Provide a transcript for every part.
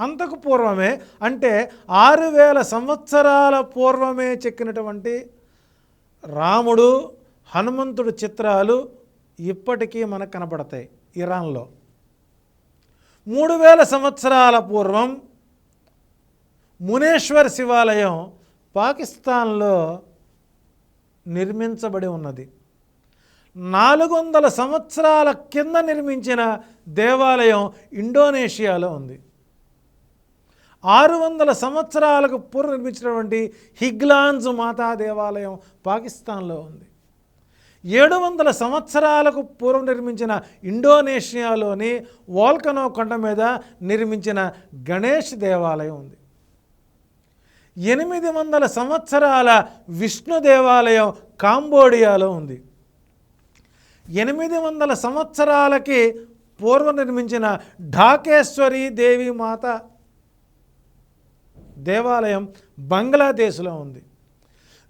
అంతకు పూర్వమే అంటే 6000 సంవత్సరాల పూర్వమే చెక్కినటువంటి రాముడు హనుమంతుడు చిత్రాలు ఇప్పటికీ మనకు కనపడతాయి ఇరాన్లో. 3000 సంవత్సరాల పూర్వం మునేశ్వర్ శివాలయం పాకిస్తాన్లో నిర్మించబడి ఉన్నది. 400 సంవత్సరాల కింద నిర్మించిన దేవాలయం ఇండోనేషియాలో ఉంది. 600 సంవత్సరాలకు పూర్వం నిర్మించినటువంటి హిగ్లాన్స్ మాతా దేవాలయం పాకిస్తాన్లో ఉంది. 700 సంవత్సరాలకు పూర్వం నిర్మించిన ఇండోనేషియాలోని వోల్కనో కొండ మీద నిర్మించిన గణేష్ దేవాలయం ఉంది. 800 సంవత్సరాల విష్ణు దేవాలయం కాంబోడియాలో ఉంది. 800 సంవత్సరాలకి పూర్వం నిర్మించిన ఢాకేశ్వరి దేవి మాత దేవాలయం బంగ్లాదేశ్లో ఉంది.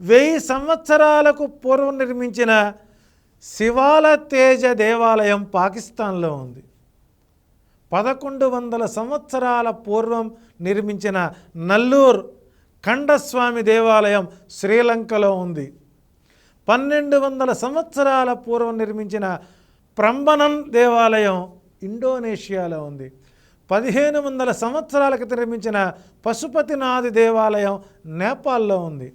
1000 సంవత్సరాలకు పూర్వం నిర్మించిన శివాల తేజ దేవాలయం పాకిస్తాన్లో ఉంది. 1100 సంవత్సరాల పూర్వం నిర్మించిన నల్లూర్ ఖండస్వామి దేవాలయం శ్రీలంకలో ఉంది. 1200 సంవత్సరాల పూర్వం నిర్మించిన ప్రంబనం దేవాలయం ఇండోనేషియాలో ఉంది. 1500 సంవత్సరాల క్రితం నిర్మించిన పశుపతినాథ్ దేవాలయం నేపాల్లో ఉంది.